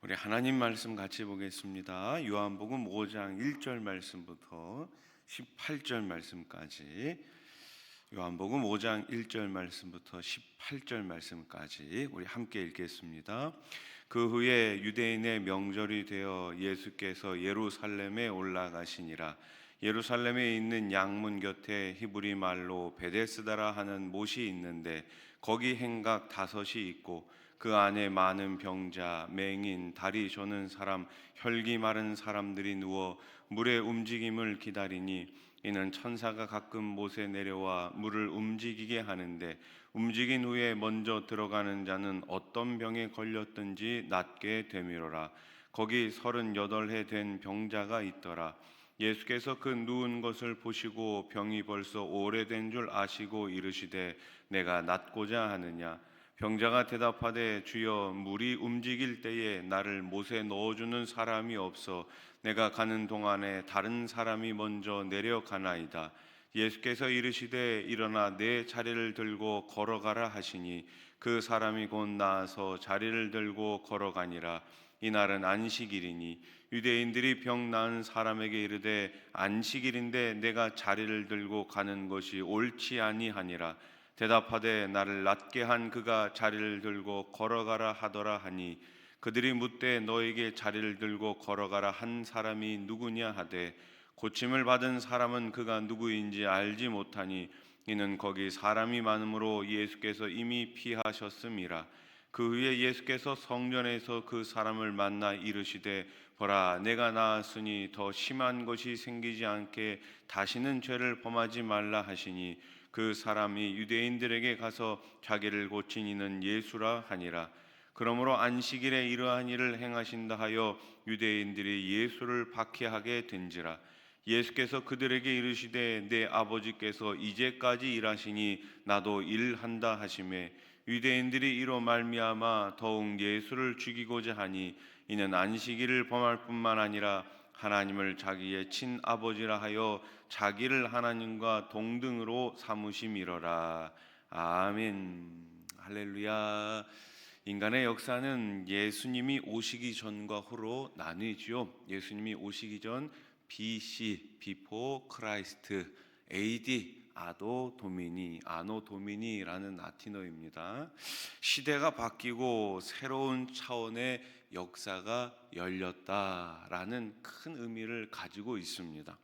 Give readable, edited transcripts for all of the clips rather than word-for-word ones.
우리 하나님 말씀 같이 보겠습니다. 요한복음 5장 1절 말씀부터 18절 말씀까지, 요한복음 5장 1절 말씀부터 18절 말씀까지 우리 함께 읽겠습니다. 그 후에 유대인의 명절이 되어 예수께서 예루살렘에 올라가시니라. 예루살렘에 있는 양문 곁에 히브리 말로 베데스다라 하는 못이 있는데 거기 행각 5이 있고 그 안에 많은 병자, 맹인, 다리 저는 사람, 혈기 마른 사람들이 누워 물의 움직임을 기다리니 이는 천사가 가끔 못에 내려와 물을 움직이게 하는데 움직인 후에 먼저 들어가는 자는 어떤 병에 걸렸든지 낫게 되미로라. 거기 38해 된 병자가 있더라. 예수께서 그 누운 것을 보시고 병이 벌써 오래된 줄 아시고 이르시되 내가 낫고자 하느냐. 병자가 대답하되 주여 물이 움직일 때에 나를 못에 넣어주는 사람이 없어 내가 가는 동안에 다른 사람이 먼저 내려가나이다. 예수께서 이르시되 일어나 내 자리를 들고 걸어가라 하시니 그 사람이 곧 나아서 자리를 들고 걸어가니라. 이날은 안식일이니 유대인들이 병 나은 사람에게 이르되 안식일인데 내가 자리를 들고 가는 것이 옳지 아니하니라. 대답하되 나를 낫게 한 그가 자리를 들고 걸어가라 하더라 하니 그들이 묻되 너에게 자리를 들고 걸어가라 한 사람이 누구냐 하되 고침을 받은 사람은 그가 누구인지 알지 못하니 이는 거기 사람이 많으므로 예수께서 이미 피하셨음이라. 그 후에 예수께서 성전에서 그 사람을 만나 이르시되 보라 내가 나았으니 더 심한 것이 생기지 않게 다시는 죄를 범하지 말라 하시니 그 사람이 유대인들에게 가서 자기를 고친 이는 예수라 하니라. 그러므로 안식일에 이러한 일을 행하신다 하여 유대인들이 예수를 박해하게 된지라. 예수께서 그들에게 이르시되 내 아버지께서 이제까지 일하시니 나도 일한다 하시매 유대인들이 이로 말미암아 더욱 예수를 죽이고자 하니 이는 안식일을 범할 뿐만 아니라 하나님을 자기의 친아버지라 하여 자기를 하나님과 동등으로 삼으심이로라. 아멘. 할렐루야. 인간의 역사는 예수님이 오시기 전과 후로 나뉘지요. 예수님이 오시기 전 BC, Before Christ, AD, 아노 도미니라는 라틴어입니다. 시대가 바뀌고 새로운 차원의 역사가 열렸다라는 큰 의미를 가지고 있습니다.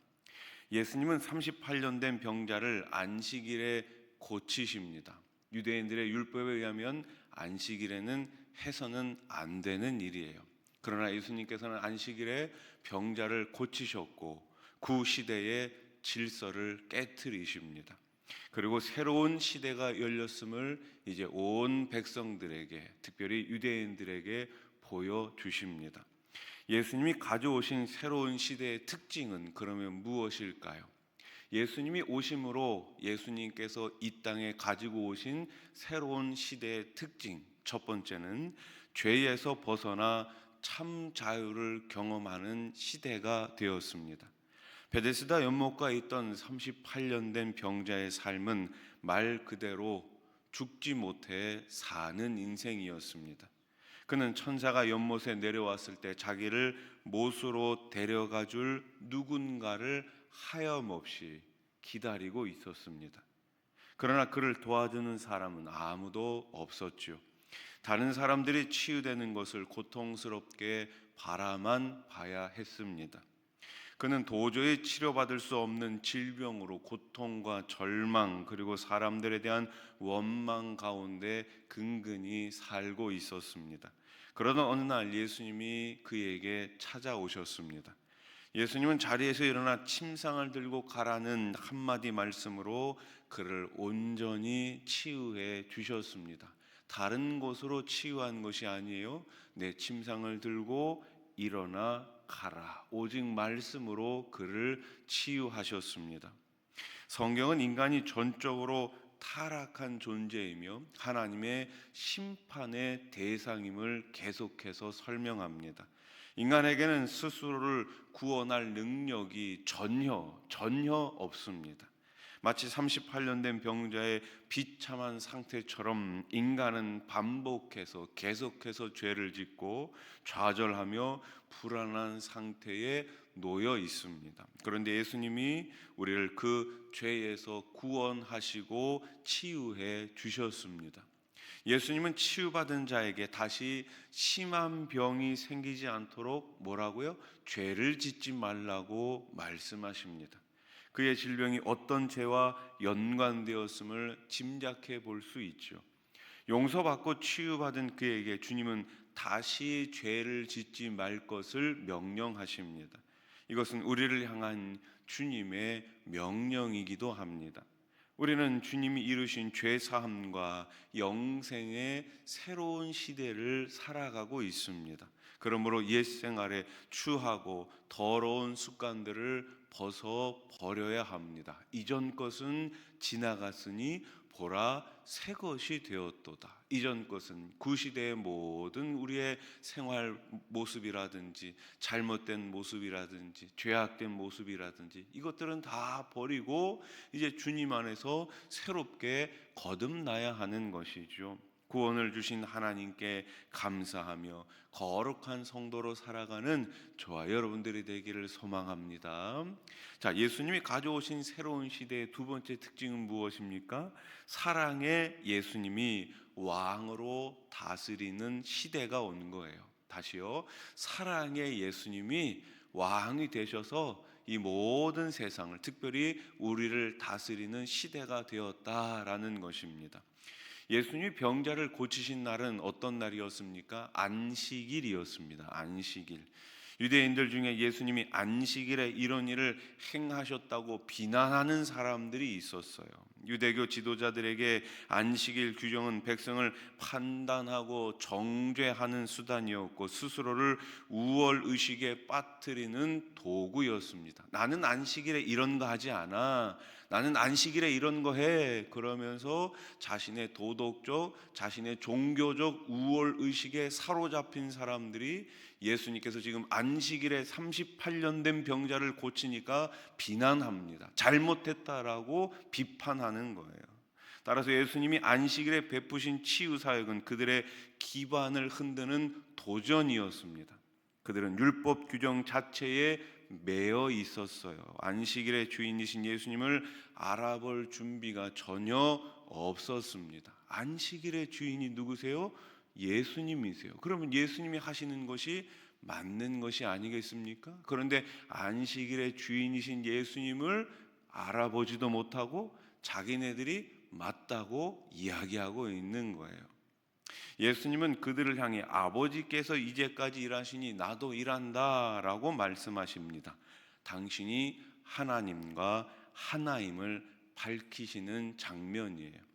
예수님은 38년 된 병자를 안식일에 고치십니다. 유대인들의 율법에 의하면 안식일에는 해서는 안 되는 일이에요. 그러나 예수님께서는 안식일에 병자를 고치셨고 그 시대의 질서를 깨트리십니다. 그리고 새로운 시대가 열렸음을 이제 온 백성들에게, 특별히 유대인들에게 보여주십니다. 예수님이 가져오신 새로운 시대의 특징은 그러면 무엇일까요? 예수님이 오심으로 예수님께서 이 땅에 가지고 오신 새로운 시대의 특징, 첫 번째는 죄에서 벗어나 참 자유를 경험하는 시대가 되었습니다. 베데스다 연못가에 있던 38년 된 병자의 삶은 말 그대로 죽지 못해 사는 인생이었습니다. 그는 천사가 연못에 내려왔을 때 자기를 못으로 데려가 줄 누군가를 하염없이 기다리고 있었습니다. 그러나 그를 도와주는 사람은 아무도 없었죠. 다른 사람들이 치유되는 것을 고통스럽게 바라만 봐야 했습니다. 그는 도저히 치료받을 수 없는 질병으로 고통과 절망 그리고 사람들에 대한 원망 가운데 근근히 살고 있었습니다. 그러던 어느 날 예수님이 그에게 찾아오셨습니다. 예수님은 자리에서 일어나 침상을 들고 가라는 한마디 말씀으로 그를 온전히 치유해 주셨습니다. 다른 곳으로 치유한 것이 아니에요. 내 침상을 들고 일어나 가라. 오직 말씀으로 그를 치유하셨습니다. 성경은 인간이 전적으로 타락한 존재이며 하나님의 심판의 대상임을 계속해서 설명합니다. 인간에게는 스스로를 구원할 능력이 전혀 없습니다. 마치 38년 된 병자의 비참한 상태처럼 인간은 반복해서 계속해서 죄를 짓고 좌절하며 불안한 상태에 놓여 있습니다. 그런데 예수님이 우리를 그 죄에서 구원하시고 치유해 주셨습니다. 예수님은 치유받은 자에게 다시 심한 병이 생기지 않도록 뭐라고요? 죄를 짓지 말라고 말씀하십니다. 그의 질병이 어떤 죄와 연관되었음을 짐작해 볼 수 있죠. 용서받고 치유받은 그에게 주님은 다시 죄를 짓지 말 것을 명령하십니다. 이것은 우리를 향한 주님의 명령이기도 합니다. 우리는 주님이 이루신 죄 사함과 영생의 새로운 시대를 살아가고 있습니다. 그러므로 옛 생활에 추하고 더러운 습관들을 벗어 버려야 합니다. 이전 것은 지나갔으니 보라 새 것이 되었도다. 이전 것은 구시대의 모든 우리의 생활 모습이라든지 잘못된 모습이라든지 죄악된 모습이라든지 이것들은 다 버리고 이제 주님 안에서 새롭게 거듭나야 하는 것이죠. 구원을 주신 하나님께 감사하며 거룩한 성도로 살아가는 저와 여러분들이 되기를 소망합니다. 자, 예수님이 가져오신 새로운 시대의 두 번째 특징은 무엇입니까? 사랑의 예수님이 왕으로 다스리는 시대가 온 거예요. 다시요. 사랑의 예수님이 왕이 되셔서 이 모든 세상을, 특별히 우리를 다스리는 시대가 되었다라는 것입니다. 예수님이 병자를 고치신 날은 어떤 날이었습니까? 안식일이었습니다. 안식일. 유대인들 중에 예수님이 안식일에 이런 일을 행하셨다고 비난하는 사람들이 있었어요. 유대교 지도자들에게 안식일 규정은 백성을 판단하고 정죄하는 수단이었고 스스로를 우월 의식에 빠뜨리는 도구였습니다. 나는 안식일에 이런 거 하지 않아. 나는 안식일에 이런 거 해. 그러면서 자신의 도덕적, 자신의 종교적 우월 의식에 사로잡힌 사람들이 예수님께서 지금 안식일에 38년 된 병자를 고치니까 비난합니다. 잘못했다라고 비판하는 거예요. 따라서 예수님이 안식일에 베푸신 치유 사역은 그들의 기반을 흔드는 도전이었습니다. 그들은 율법 규정 자체에 매여 있었어요. 안식일의 주인이신 예수님을 알아볼 준비가 전혀 없었습니다. 안식일의 주인이 누구세요? 예수님이세요. 그러면 예수님이 하시는 것이 맞는 것이 아니겠습니까? 그런데 안식일의 주인이신 예수님을 알아보지도 못하고 자기네들이 맞다고 이야기하고 있는 거예요. 예수님은 그들을 향해 아버지께서 이제까지 일하시니 나도 일한다라고 말씀하십니다. 당신이 하나님과 하나임을 밝히시는 장면이에요.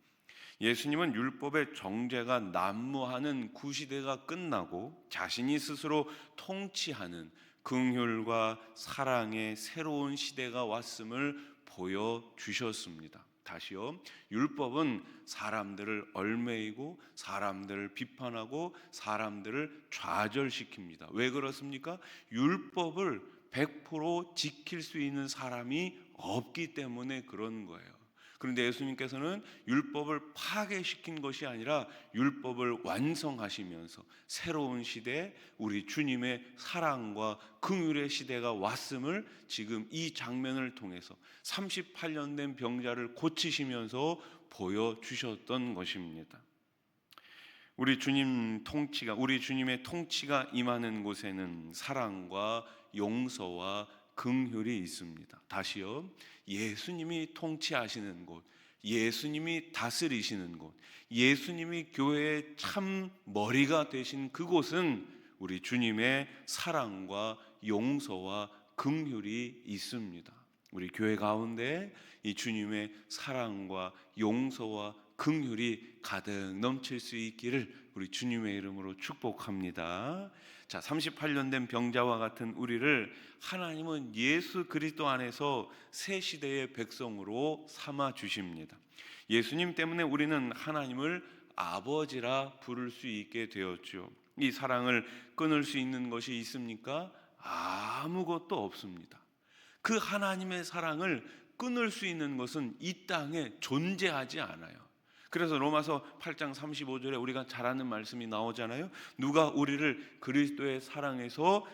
예수님은 율법의 정죄가 난무하는 구시대가 끝나고 자신이 스스로 통치하는 긍휼과 사랑의 새로운 시대가 왔음을 보여주셨습니다. 다시요. 율법은 사람들을 얽매이고 사람들을 비판하고 사람들을 좌절시킵니다. 왜 그렇습니까? 율법을 100% 지킬 수 있는 사람이 없기 때문에 그런 거예요. 그런데 예수님께서는 율법을 파괴시킨 것이 아니라 율법을 완성하시면서 새로운 시대에 우리 주님의 사랑과 긍휼의 시대가 왔음을 지금 이 장면을 통해서 38년 된 병자를 고치시면서 보여주셨던 것입니다. 우리 주님의 통치가 임하는 곳에는 사랑과 용서와 긍휼이 있습니다. 다시요. 예수님이 통치하시는 곳, 예수님이 다스리시는 곳, 예수님이 교회의 참 머리가 되신 그곳은 우리 주님의 사랑과 용서와 긍휼이 있습니다. 우리 교회 가운데 이 주님의 사랑과 용서와 긍휼이 가득 넘칠 수 있기를 우리 주님의 이름으로 축복합니다. 자, 38년 된 병자와 같은 우리를 하나님은 예수 그리스도 안에서 새 시대의 백성으로 삼아 주십니다. 예수님 때문에 우리는 하나님을 아버지라 부를 수 있게 되었죠. 이 사랑을 끊을 수 있는 것이 있습니까? 아무것도 없습니다. 그 하나님의 사랑을 끊을 수 있는 것은 이 땅에 존재하지 않아요. 그래서 로마서 8장 35절에 우리가 잘 아는 말씀이 나오잖아요. 누가 우리를 그리스도의 사랑에서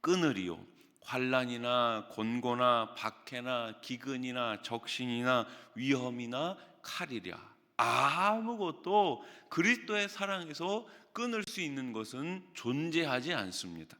끊으리요? 환난이나 곤고나 박해나 기근이나 적신이나 위험이나 칼이랴. 아무것도 그리스도의 사랑에서 끊을 수 있는 것은 존재하지 않습니다.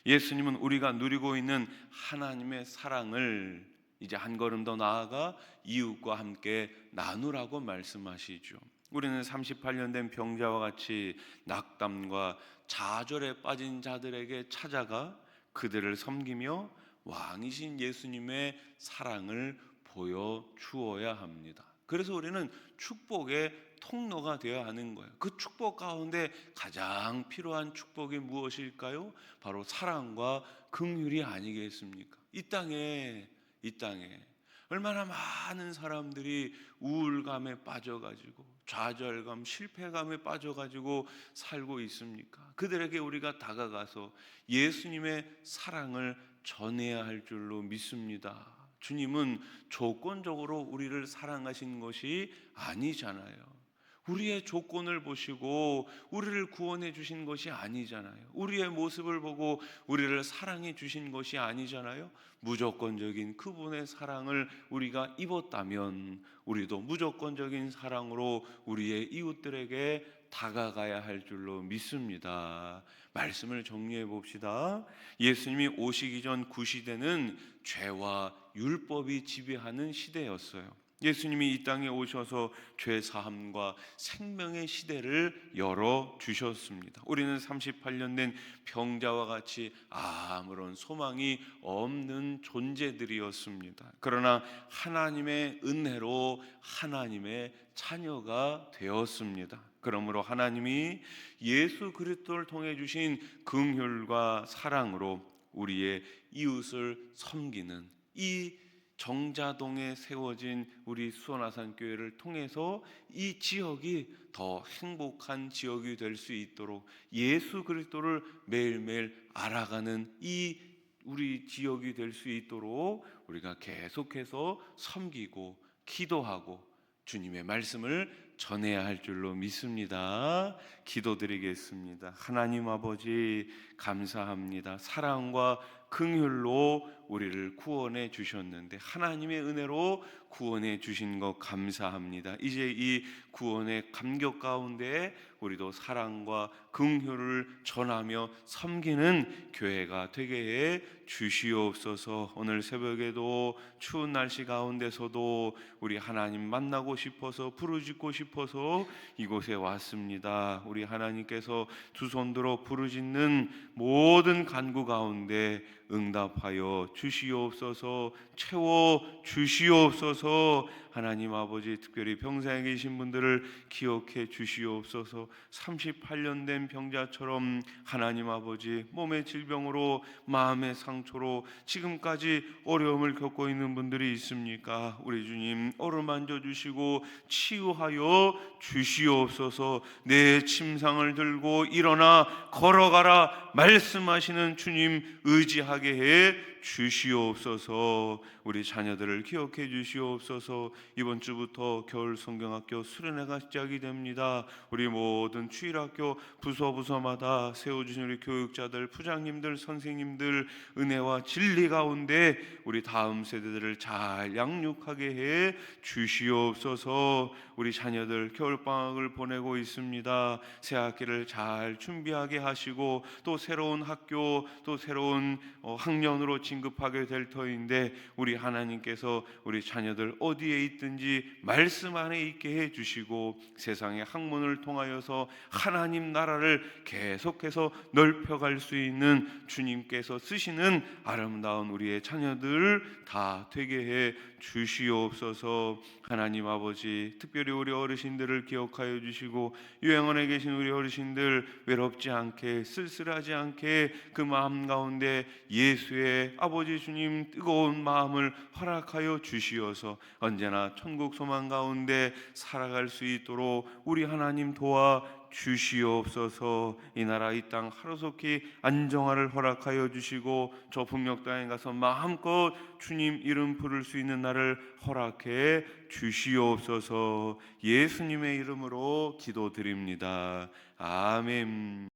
예수님은 우리가 누리고 있는 하나님의 사랑을 이제 한 걸음 더 나아가 이웃과 함께 나누라고 말씀하시죠. 우리는 38년 된 병자와 같이 낙담과 좌절에 빠진 자들에게 찾아가 그들을 섬기며 왕이신 예수님의 사랑을 보여주어야 합니다. 그래서 우리는 축복의 통로가 되어야 하는 거예요. 그 축복 가운데 가장 필요한 축복이 무엇일까요? 바로 사랑과 긍휼이 아니겠습니까? 이 땅에 얼마나 많은 사람들이 우울감에 빠져가지고 좌절감, 실패감에 빠져가지고 살고 있습니까? 그들에게 우리가 다가가서 예수님의 사랑을 전해야 할 줄로 믿습니다. 주님은 조건적으로 우리를 사랑하신 것이 아니잖아요. 우리의 조건을 보시고 우리를 구원해 주신 것이 아니잖아요. 우리의 모습을 보고 우리를 사랑해 주신 것이 아니잖아요. 무조건적인 그분의 사랑을 우리가 입었다면 우리도 무조건적인 사랑으로 우리의 이웃들에게 다가가야 할 줄로 믿습니다. 말씀을 정리해 봅시다. 예수님이 오시기 전 구시대는 죄와 율법이 지배하는 시대였어요. 예수님이 이 땅에 오셔서 죄 사함과 생명의 시대를 열어 주셨습니다. 우리는 38년 된 병자와 같이 아무런 소망이 없는 존재들이었습니다. 그러나 하나님의 은혜로 하나님의 자녀가 되었습니다. 그러므로 하나님이 예수 그리스도를 통해 주신 긍휼과 사랑으로 우리의 이웃을 섬기는 이 정자동에 세워진 우리 수원아산 교회를 통해서 이 지역이 더 행복한 지역이 될 수 있도록 예수 그리스도를 매일매일 알아가는 이 우리 지역이 될 수 있도록 우리가 계속해서 섬기고 기도하고 주님의 말씀을 전해야 할 줄로 믿습니다. 기도드리겠습니다. 하나님 아버지 감사합니다. 사랑과 긍휼로 우리를 구원해 주셨는데 하나님의 은혜로 구원해 주신 것 감사합니다. 이제 이 구원의 감격 가운데 우리도 사랑과 긍휼을 전하며 섬기는 교회가 되게 해 주시옵소서. 오늘 새벽에도 추운 날씨 가운데서도 우리 하나님 만나고 싶어서 부르짖고 싶어서 이곳에 왔습니다. 우리 하나님께서 두 손 들어 부르짖는 모든 간구 가운데 응답하여 주시옵소서. 채워 주시옵소서. 하나님 아버지 특별히 병상에 계신 분들을 기억해 주시옵소서. 38년 된 병자처럼 하나님 아버지 몸의 질병으로 마음의 상처로 지금까지 어려움을 겪고 있는 분들이 있습니까? 우리 주님 어루만져 주시고 치유하여 주시옵소서. 내 침상을 들고 일어나 걸어가라 말씀하시는 주님 의지하게 해 주시옵소서. 우리 자녀들을 기억해 주시옵소서. 이번 주부터 겨울 성경학교 수련회가 시작이 됩니다. 우리 모든 주일학교 부서마다 세워주신 우리 교육자들, 부장님들, 선생님들 은혜와 진리 가운데 우리 다음 세대들을 잘 양육하게 해 주시옵소서. 우리 자녀들 겨울방학을 보내고 있습니다. 새 학기를 잘 준비하게 하시고 또 새로운 학교 또 새로운 학년으로 진급하게 될 터인데 우리 하나님께서 우리 자녀들 어디에 있든지 말씀 안에 있게 해주시고 세상의 학문을 통하여서 하나님 나라를 계속해서 넓혀갈 수 있는 주님께서 쓰시는 아름다운 우리의 자녀들 다 되게 해 주시옵소서. 하나님 아버지 특별히 우리 어르신들을 기억하여 주시고 요양원에 계신 우리 어르신들 외롭지 않게 쓸쓸하지 않게 그 마음 가운데 예수의 아버지 주님 뜨거운 마음을 허락하여 주시어서 언제나 천국 소망 가운데 살아갈 수 있도록 우리 하나님 도와 주시옵소서. 이 나라 이 땅 하루속히 안정화를 허락하여 주시고 저 북녘 땅에 가서 마음껏 주님 이름 부를 수 있는 날을 허락해 주시옵소서. 예수님의 이름으로 기도드립니다. 아멘.